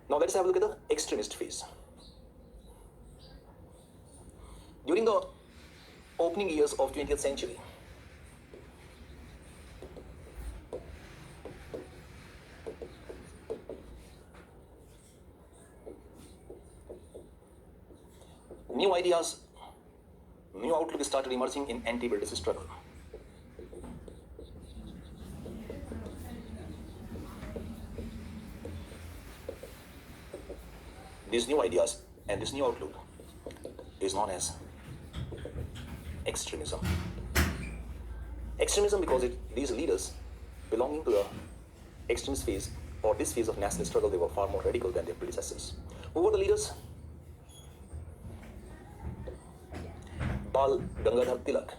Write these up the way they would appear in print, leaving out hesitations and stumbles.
Now let's have a look at the extremist phase. During the opening years of 20th century, new ideas, new outlook started emerging in anti-British struggle. These new ideas and this new outlook is known as extremism. Extremism because these leaders belonging to the extremist phase or this phase of national struggle, they were far more radical than their predecessors. Who were the leaders? Bal Gangadhar Tilak,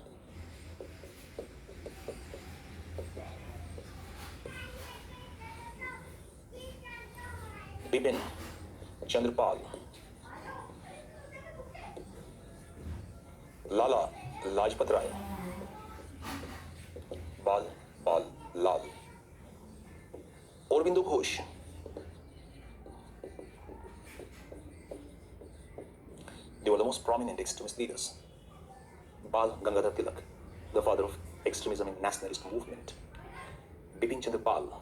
Bipin Chandrapal, Lala Lajpat Rai, Bal Lal, Aurobindo Ghosh, they were the most prominent extremist leaders. Bal Gangadhar Tilak, the father of extremism in nationalist movement. Bipin Chandrapal,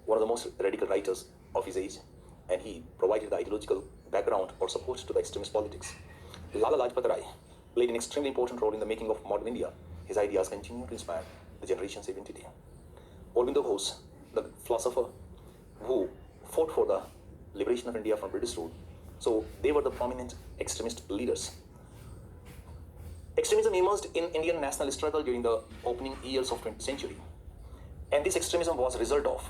one of the most radical writers of his age, and he provided the ideological background or support to the extremist politics. Lala Lajpat Rai played an extremely important role in the making of modern India. His ideas continue to inspire the generations even today. Aurobindo Ghosh, the philosopher who fought for the liberation of India from British rule. So they were the prominent extremist leaders. Extremism emerged in Indian national struggle during the opening years of 20th century. And this extremism was a result of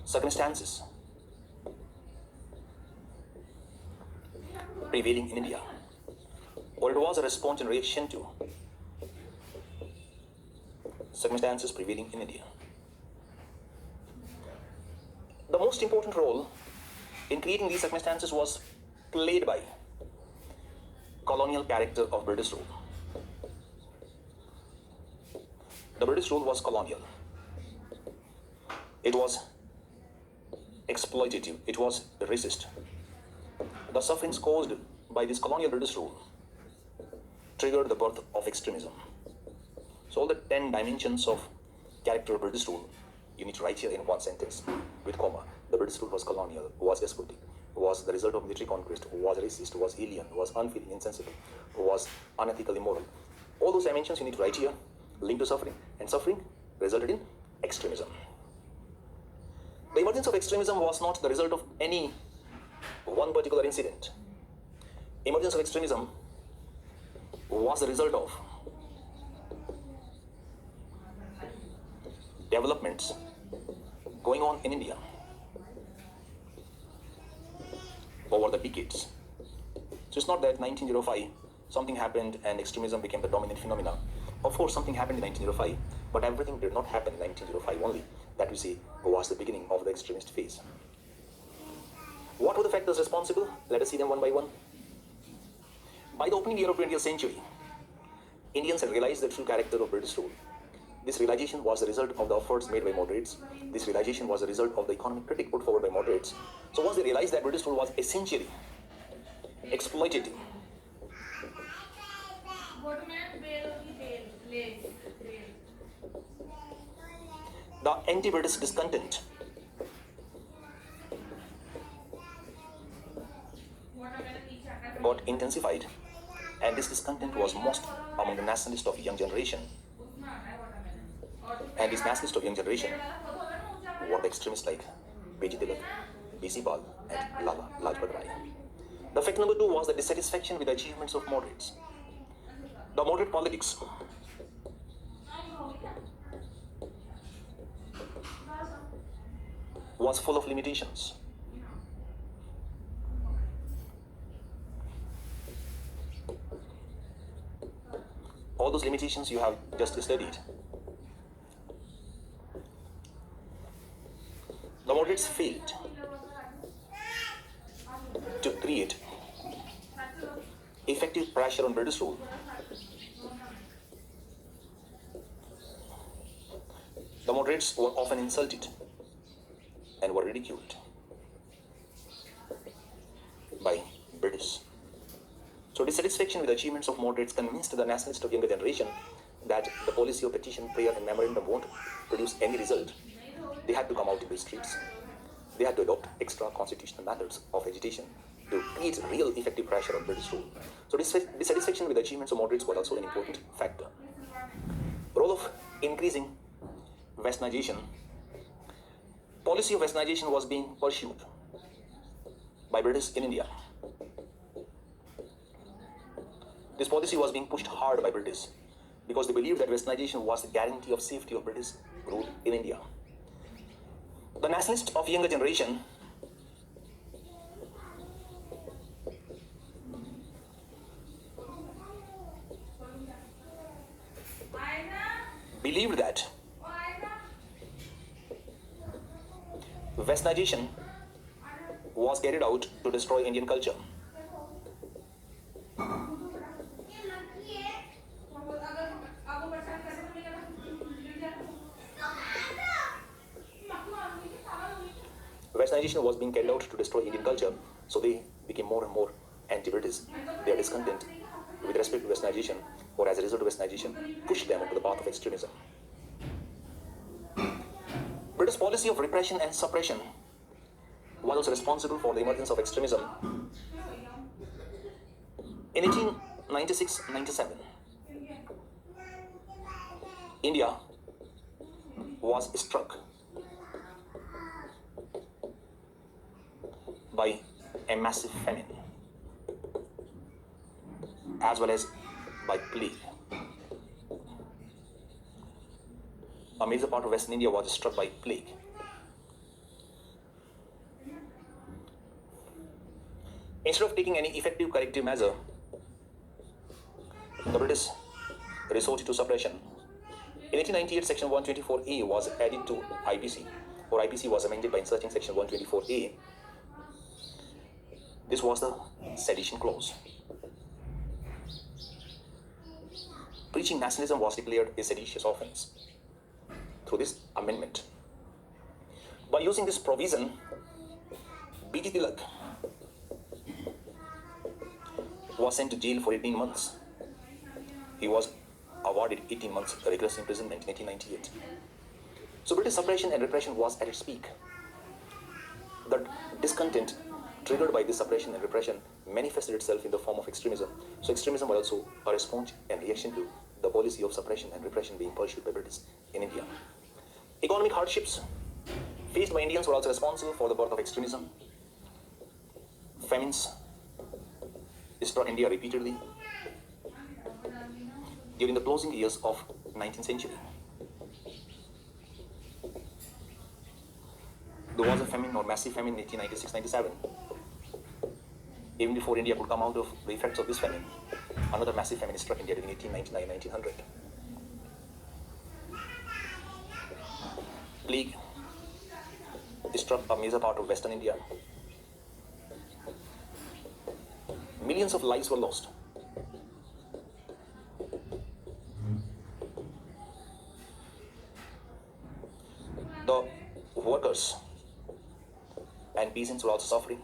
circumstances prevailing in India, or it was a response in reaction to circumstances prevailing in India. The most important role in creating these circumstances was played by colonial character of British rule. The British rule was colonial. It was exploitative. It was racist. The sufferings caused by this colonial British rule triggered the birth of extremism. So all the 10 dimensions of character of British rule, you need to write here in one sentence with comma. The British rule was colonial, was despotic, was the result of military conquest, was racist, was alien, was unfeeling, insensible, was unethical, immoral. All those dimensions you need to write here, linked to suffering, and suffering resulted in extremism. The emergence of extremism was not the result of any one particular incident. Emergence of extremism was the result of developments going on in India over the decades. So it's not that 1905 something happened and extremism became the dominant phenomena. Of course, something happened in 1905, but everything did not happen in 1905 only. That we say was the beginning of the extremist phase. What were the factors responsible? Let us see them one by one. By the opening year of 20th century, Indians had realized the true character of British rule. This realization was the result of the efforts made by moderates. This realization was the result of the economic critique put forward by moderates. So once they realized that British rule was essentially exploitative, the anti-British discontent got intensified, and this discontent was most among the nationalists of young generation. And these nationalists of young generation were the extremists like B.G. Tilak, B.C. Pal, and Lala Lajpat Rai. The fact number 2 was the dissatisfaction with the achievements of moderates. The moderate politics was full of limitations. All those limitations you have just studied. The moderates failed to create effective pressure on British rule. The moderates were often insulted and were ridiculed by British. So dissatisfaction with the achievements of moderates convinced the nationalists of younger generation that the policy of petition, prayer and memorandum won't produce any result. They had to come out in the streets. They had to adopt extra constitutional methods of agitation to create real effective pressure on British rule. So dissatisfaction with the achievements of moderates was also an important factor. Role of increasing westernization. Policy of westernization was being pursued by British in India. This policy was being pushed hard by British because they believed that westernization was the guarantee of safety of British rule in India. The nationalists of younger generation believed that westernization was carried out to destroy Indian culture. Westernization was being carried out to destroy Indian culture, so they became more and more anti-British. Their discontent with respect to westernization, or as a result of westernization, pushed them onto the path of extremism. British policy of repression and suppression was also responsible for the emergence of extremism. In 1896-97, India was struck by a massive famine, as well as by plague. A major part of Western India was struck by plague. Instead of taking any effective corrective measure, the British resorted to suppression. In 1898, Section 124A was added to IPC, or IPC was amended by inserting Section 124A. This was the sedition clause. Preaching nationalism was declared a seditious offense through this amendment. By using this provision, B.T. Tilak was sent to jail for 18 months. He was awarded 18 months rigorous imprisonment in 1898. So British suppression and repression was at its peak. The discontent triggered by this suppression and repression manifested itself in the form of extremism. So extremism was also a response and reaction to the policy of suppression and repression being pursued by British in India. Economic hardships faced by Indians were also responsible for the birth of extremism. Famines struck India repeatedly during the closing years of 19th century. There was a famine or massive famine in 1896-97. Even before India could come out of the effects of this famine, another massive famine struck India in 1899-1900. Plague struck a major part of Western India. Millions of lives were lost. The workers and peasants were also suffering.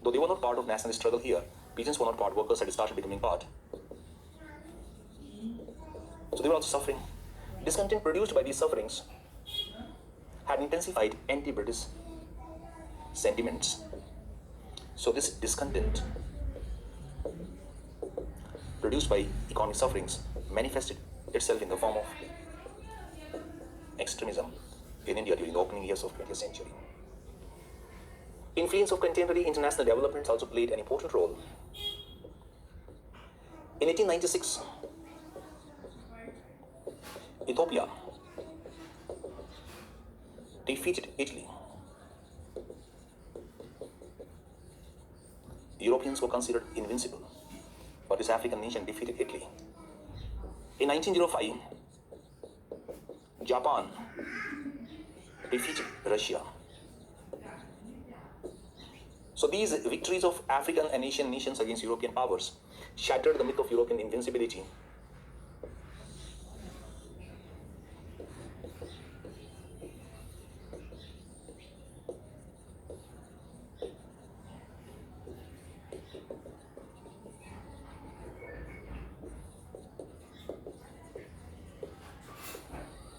Though they were not part of national struggle here, peasants were not part, workers had started becoming part. So they were also suffering. Discontent produced by these sufferings had intensified anti-British sentiments. So this discontent produced by economic sufferings manifested itself in the form of extremism in India during the opening years of 20th century. Influence of contemporary international developments also played an important role. In 1896, Ethiopia defeated Italy. Europeans were considered invincible, but this African nation defeated Italy. In 1905, Japan defeated Russia. So these victories of African and Asian nations against European powers shattered the myth of European invincibility.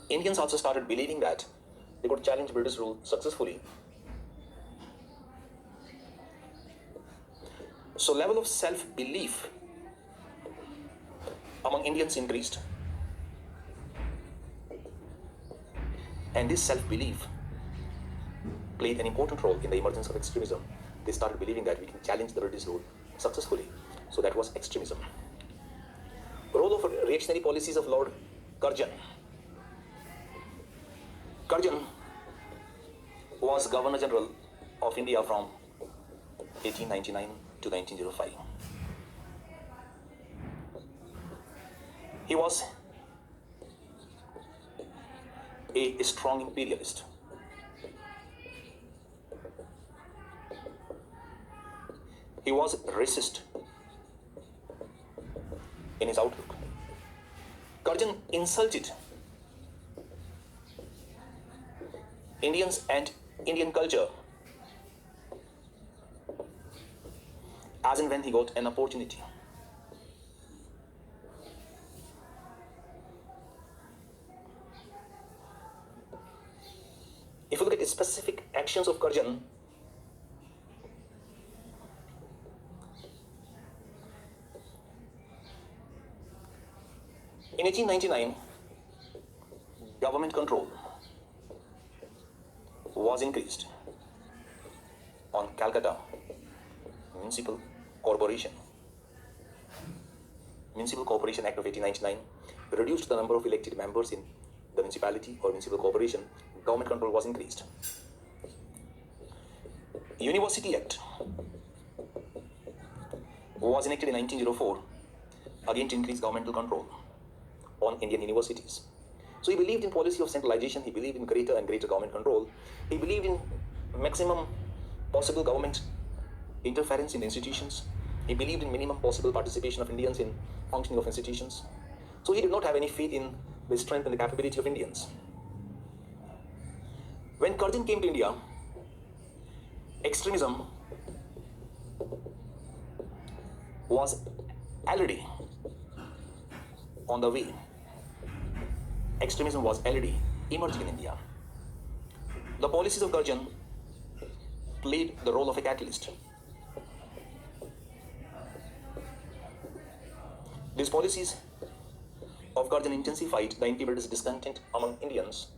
Indians also started believing that they could challenge British rule successfully. So level of self-belief among Indians increased. And this self-belief played an important role in the emergence of extremism. They started believing that we can challenge the British rule successfully. So that was extremism. Role of reactionary policies of Lord Curzon. Curzon was Governor General of India from 1899 to 1905. He was a strong imperialist. He was racist in his outlook. Curzon insulted Indians and Indian culture as and when he got an opportunity. If you look at the specific actions of Curzon, in 1899, government control was increased on Calcutta Municipal Corporation. Municipal Corporation Act of 1899 reduced the number of elected members in the municipality or municipal corporation. Government control was increased. University Act was enacted in 1904, again to increase governmental control on Indian universities. So he believed in policy of centralization, he believed in greater and greater government control, he believed in maximum possible government interference in institutions, he believed in minimum possible participation of Indians in functioning of institutions. So he did not have any faith in the strength and the capability of Indians. When Curzon came to India, extremism was already on the way. Extremism was already emerging in India. The policies of Curzon played the role of a catalyst. These policies of Curzon intensified the anti-British discontent among Indians.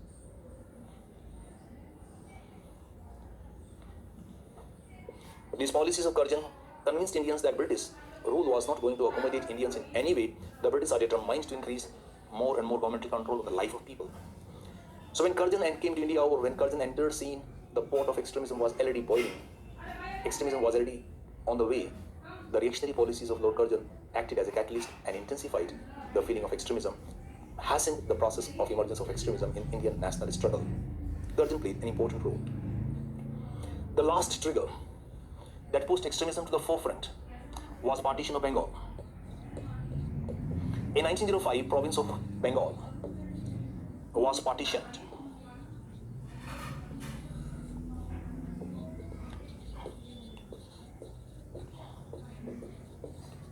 These policies of Curzon convinced Indians that British rule was not going to accommodate Indians in any way. The British are determined to increase more and more governmental control of the life of people. So when Curzon came to India, or when Curzon entered scene, the pot of extremism was already boiling. Extremism was already on the way. The reactionary policies of Lord Curzon acted as a catalyst and intensified the feeling of extremism, hastened the process of emergence of extremism in Indian national struggle. Curzon played an important role. The last trigger that pushed extremism to the forefront was partition of Bengal. In 1905, province of Bengal was partitioned.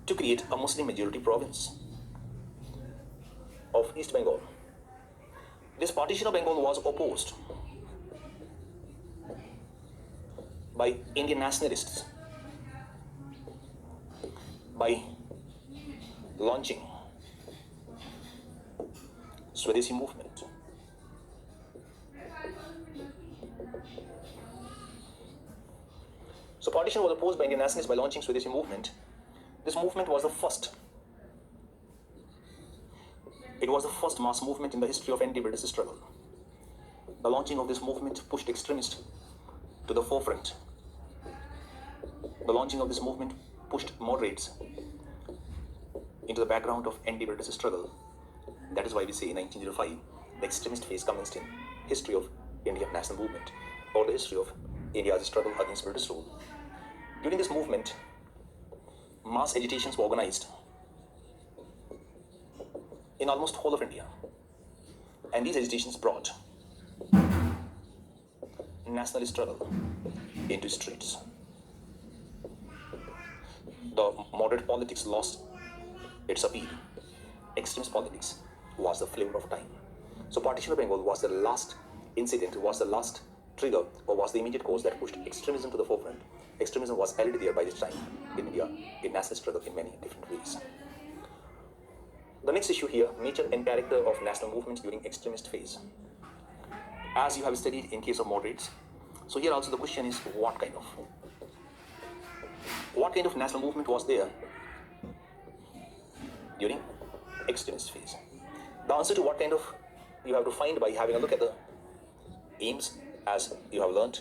To create a Muslim majority province of East Bengal. This partition of Bengal was opposed by Indian nationalists by launching Swadeshi movement. So partition was opposed by Indian nationalists by launching Swadeshi movement. This movement was the first. It was the first mass movement in the history of anti-British struggle. The launching of this movement pushed extremists to the forefront. The launching of this movement pushed moderates into the background of anti-British struggle. That is why we say in 1905, the extremist phase commenced in history of Indian national movement, or the history of India's struggle against British rule. During this movement, mass agitations were organized in almost whole of India. And these agitations brought national struggle into streets. The moderate politics lost its appeal. Extremist politics was the flavor of time. So partition of Bengal was the last incident, was the last trigger, or was the immediate cause that pushed extremism to the forefront. Extremism was already there by this time in India, in national struggle in many different ways. The next issue here, nature and character of national movements during extremist phase. As you have studied in case of moderates, so here also the question is what kind of national movement was there during extremist phase? The answer to what kind of you have to find by having a look at the aims, as you have learned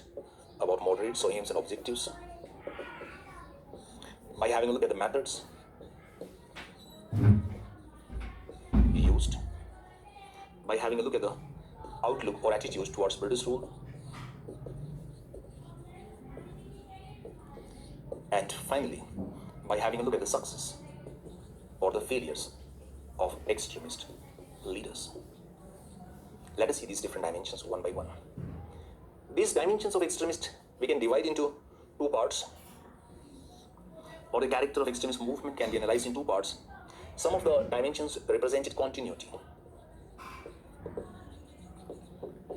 about moderates, so aims and objectives, by having a look at the methods used, by having a look at the outlook or attitudes towards British rule, and finally by having a look at the success or the failures of extremist leaders. Let us see these different dimensions one by one. These dimensions of extremist we can divide into two parts, or the character of extremist movement can be analyzed in two parts. Some of the dimensions represented continuity,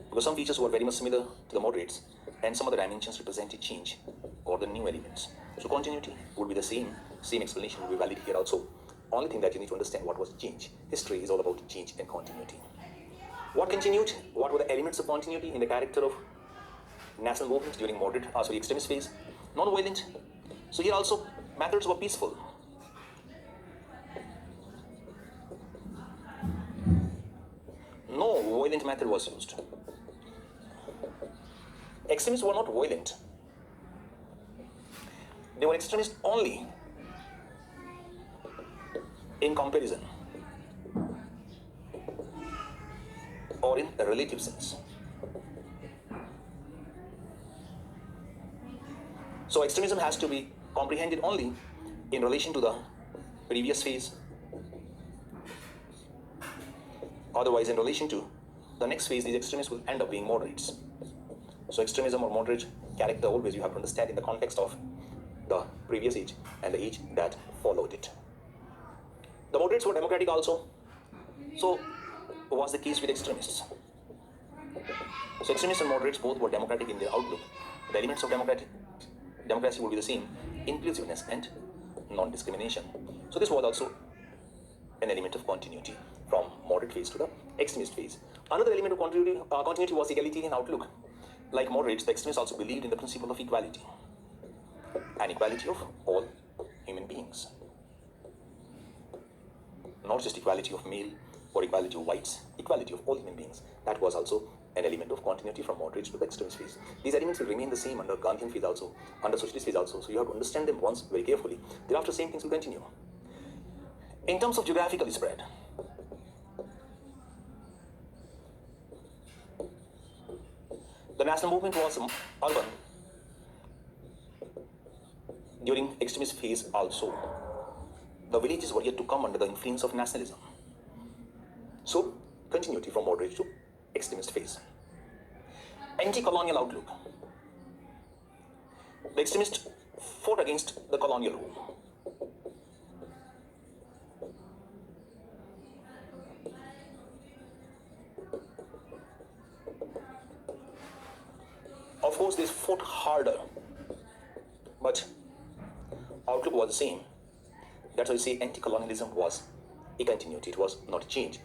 because some features were very much similar to the moderates, and some of the dimensions represented change or the new elements. So continuity would be the same explanation would be valid here also. Only thing that you need to understand what was change. History is all about change and continuity. What continued? What were the elements of continuity in the character of national movements during extremist phase? Non-violent. So here also methods were peaceful. No violent method was used. Extremists were not violent. They were extremists only in comparison or in a relative sense. So extremism has to be comprehended only in relation to the previous phase. Otherwise, in relation to the next phase, these extremists will end up being moderates. So extremism or moderate character always you have to understand in the context of the previous age and the age that followed it. The moderates were democratic also. So was the case with extremists. So extremists and moderates both were democratic in their outlook. The elements of democracy will be the same: inclusiveness and non-discrimination. So this was also an element of continuity from moderate phase to the extremist phase. Another element of continuity was egalitarian outlook. Like moderates, the extremists also believed in the principle of equality and equality of all human beings. Not just equality of male or equality of whites, equality of all human beings. That was also an element of continuity from moderates to the extremist phase. These elements will remain the same under Gandhian phase also, under socialist phase also. So you have to understand them once very carefully. Thereafter, same things will continue. In terms of geographical spread, the national movement was urban during extremist phase also. The villages were yet to come under the influence of nationalism. So, continuity from moderate to extremist phase. Anti-colonial outlook. The extremists fought against the colonial rule. Of course, they fought harder, but outlook was the same. That's why you say anti-colonialism was a continuity. It was not a change.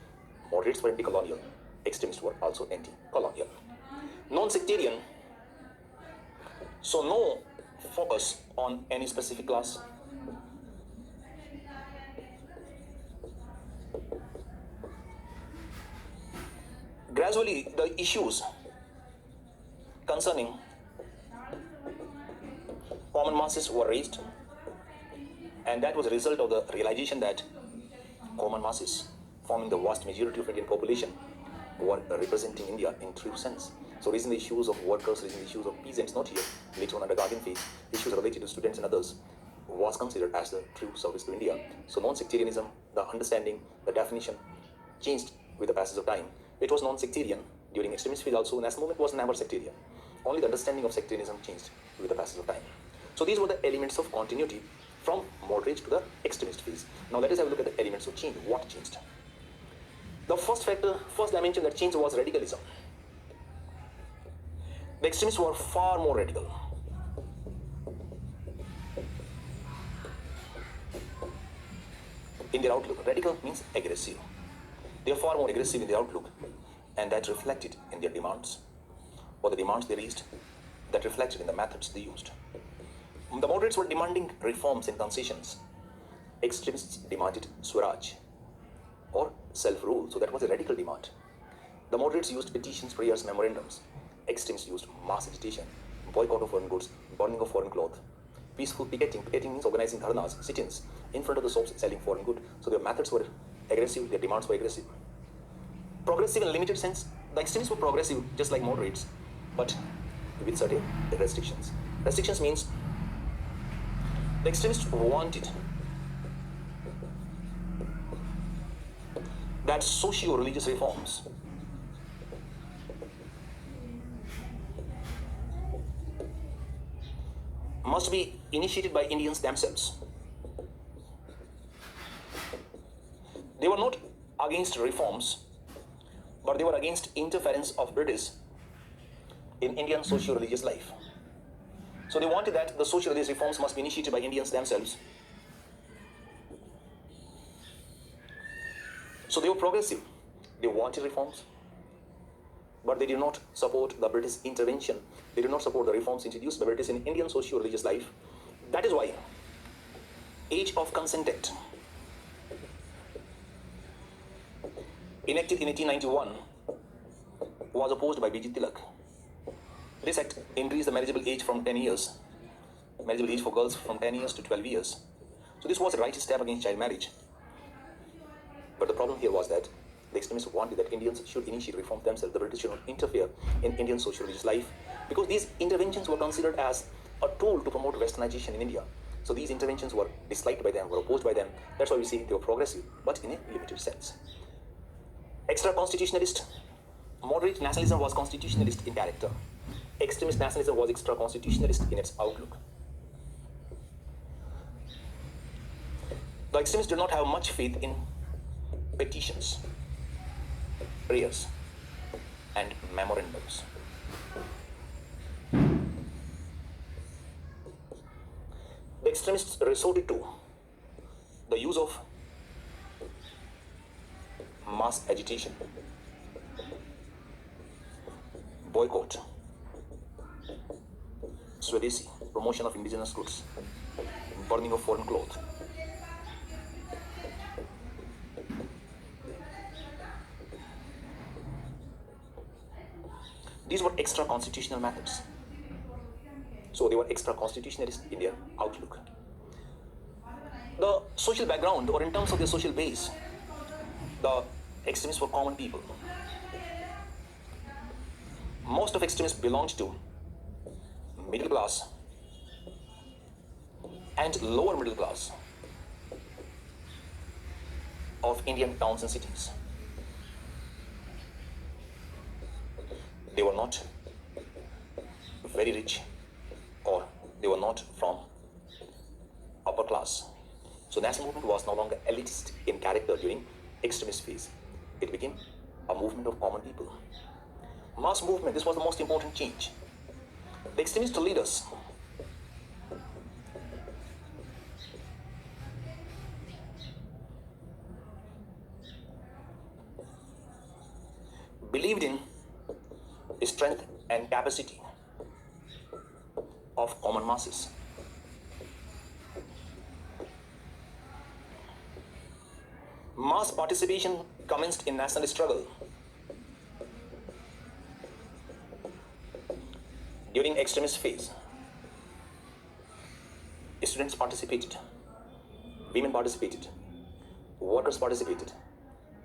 Moderates were anti-colonial. Extremists were also anti-colonial. Non-sectarian. So no focus on any specific class. Gradually, the issues concerning common masses were raised, and that was a result of the realization that common masses, forming the vast majority of Indian population, were representing India in true sense. So raising the issues of workers, raising the issues of peasants, not here, later on under Gandhian phase, issues related to students and others, was considered as the true service to India. So non-sectarianism, the understanding, the definition changed with the passage of time. It was non-sectarian during extremist phase also. National movement was never sectarian. Only the understanding of sectarianism changed with the passage of time. So these were the elements of continuity from moderate to the extremist phase. Now let us have a look at the elements of change. What changed? The first dimension that changed was radicalism. The extremists were far more radical. In their outlook, radical means aggressive. They are far more aggressive in their outlook, and that reflected in their demands, or the demands they raised, that reflected in the methods they used. The moderates were demanding reforms and concessions. Extremists demanded Swaraj, or self-rule, so that was a radical demand. The moderates used petitions, prayers, memorandums. Extremists used mass agitation, boycott of foreign goods, burning of foreign cloth, peaceful picketing. Picketing means organizing dharnas, sit-ins, in front of the shops selling foreign goods. So their methods were aggressive, their demands were aggressive. Progressive in a limited sense, the extremists were progressive, just like moderates, but with certain restrictions. Restrictions means the extremists wanted that socio-religious reforms must be initiated by Indians themselves. They were not against reforms, but they were against interference of British in Indian socio-religious life. So they wanted that the socio-religious reforms must be initiated by Indians themselves. So they were progressive. They wanted reforms, but they did not support the British intervention. They did not support the reforms introduced by British in Indian socio-religious life. That is why Age of Consent Act, enacted in 1891, was opposed by B.G. Tilak. This act increased the marriageable age from 10 years, marriageable age for girls from 10 years to 12 years. So this was a right step against child marriage. But the problem here was that the extremists wanted that Indians should initiate reforms themselves. The British should not interfere in Indian socio-religious life, because these interventions were considered as a tool to promote westernization in India. So these interventions were disliked by them, were opposed by them. That's why we say they were progressive, but in a limited sense. Extra-constitutionalist. Moderate nationalism was constitutionalist in character. Extremist nationalism was extra-constitutionalist in its outlook. The extremists did not have much faith in petitions, prayers, and memorandums. The extremists resorted to the use of mass agitation, boycott, Swadeshi, promotion of indigenous goods, burning of foreign cloth. These were extra-constitutional methods. So they were extra-constitutionalist in their outlook. The social background, or in terms of their social base, the extremists were common people. Most of extremists belonged to middle class and lower middle class of Indian towns and cities. They were not very rich, or they were not from upper class. So national movement was no longer elitist in character during extremist phase. It became a movement of common people. Mass movement, this was the most important change. The extremist leaders believed in strength and capacity of common masses. Mass participation commenced in national struggle during extremist phase. Students participated, women participated, workers participated,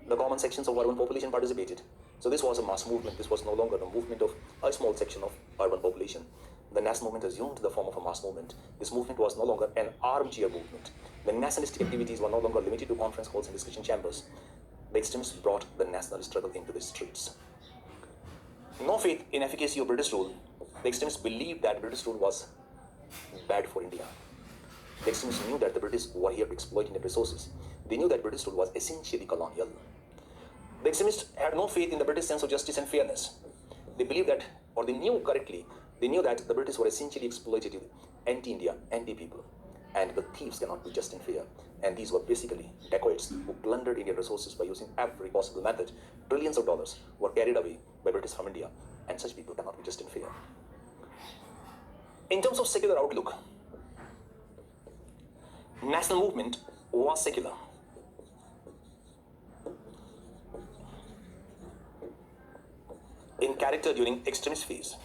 the common sections of urban population participated. So this was a mass movement. This was no longer the movement of a small section of urban population. The national movement assumed the form of a mass movement. This movement was no longer an armchair movement. The nationalistic activities were no longer limited to conference halls and discussion chambers. The extremists brought the national struggle into the streets. No faith in efficacy of British rule. The extremists believed that British rule was bad for India. The extremists knew that the British were here to exploit Indian resources. They knew that British rule was essentially colonial. The extremists had no faith in the British sense of justice and fairness. They believed that, or they knew correctly, they knew that the British were essentially exploitative, anti-India, anti-people, and the thieves cannot be just and fair. And these were basically dacoits who plundered Indian resources by using every possible method. Trillions of dollars were carried away by British from India, and such people cannot be just and fair. In terms of secular outlook, national movement was secular. In character during extremist phase.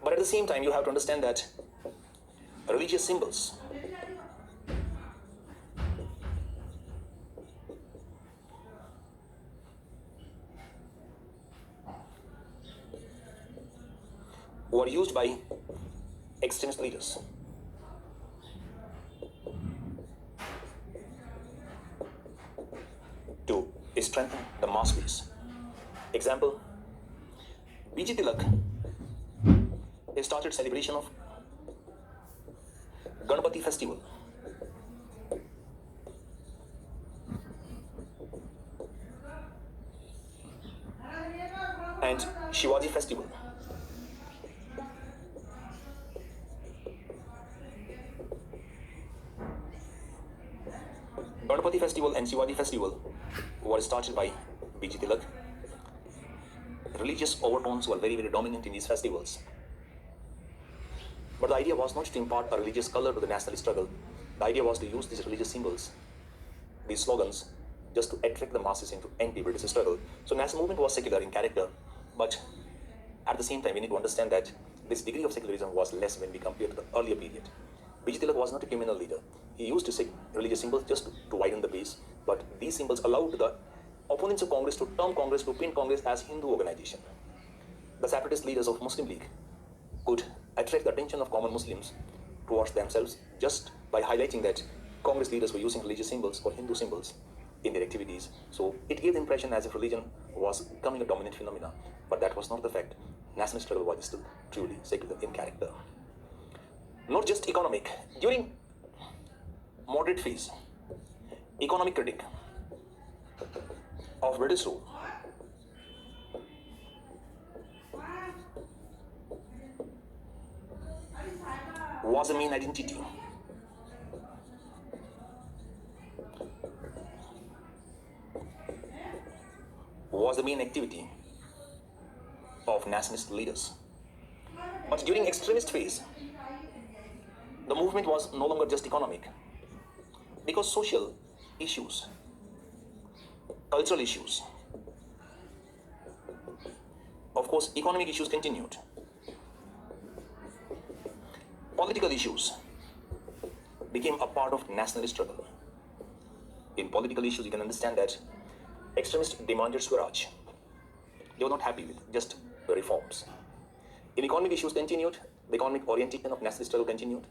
But at the same time, you have to understand that religious symbols were used by extremist leaders. To strengthen the mass base. Example, B.J. Tilak started celebration of Ganpati festival. And Shivaji festival. Ganpati festival and Shivaji festival were started by B.J. Tilak. Religious overtones were very, very dominant in these festivals. But the idea was not to impart a religious color to the national struggle. The idea was to use these religious symbols, these slogans, just to attract the masses into anti-British struggle. So national movement was secular in character, but at the same time, we need to understand that this degree of secularism was less when we compare to the earlier period. B.J. Tilak was not a criminal leader. He used to say religious symbols just to widen the base, but these symbols allowed the opponents of Congress to term Congress, to paint Congress as Hindu organization. The separatist leaders of Muslim League could attract the attention of common Muslims towards themselves just by highlighting that Congress leaders were using religious symbols or Hindu symbols in their activities. So it gave the impression as if religion was becoming a dominant phenomena, but that was not the fact. National struggle was still truly secular in character. Not just economic. During moderate phase, economic critic of British rule was the main identity. Was the main activity of nationalist leaders. But during extremist phase, the movement was no longer just economic, because social issues, cultural issues, of course, economic issues continued. Political issues became a part of nationalist struggle. In political issues, you can understand that extremists demanded Swaraj. They were not happy with just the reforms. In economic issues continued, the economic orientation of nationalist struggle continued.